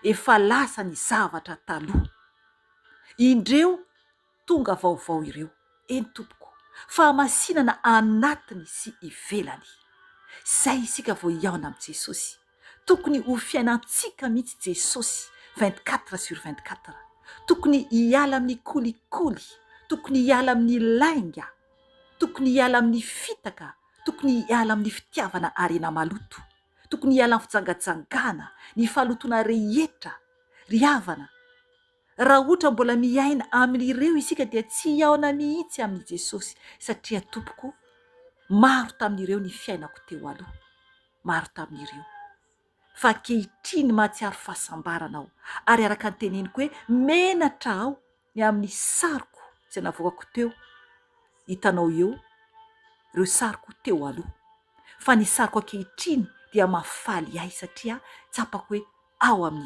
efa lasa ny zavatra taloha. Indreo tonga vaovao ireo. Eny tompoko, fahamasinana anatiny sy ivelany. Zay isika vao hiaona amin'i Jesosy. Tokony ho fiainantsika mihitsy Jesosy 24/24. Tokony hiala amin'ny kolikoly, tokony hiala amin'ny lainga, tokony hiala amin'ny fitaka, tokony hiala amin'ny fitiavana arena maloto, tokony hiala amin'ny fijangajangana, ny fahalotona rehetra, ry havana. Raha ohatra mbola miaina amin'ireo isika dia tsy hiaona mihitsy amin'i Jesosy, satria tompoko, maro tamin'ireo ny fiainako teo aloha, maro tamin'ireo. Fa ankehitriny mahatsiaro fahasambarana aho, ary araka ny teneniko hoe menatra aho ny amin'ny sariko izay navoakako teo. Hitanao eo ireo sariko teo aloha, fa ny sariko ankehitriny dia mahafaly ahy satria tsapako hoe ao amin'ny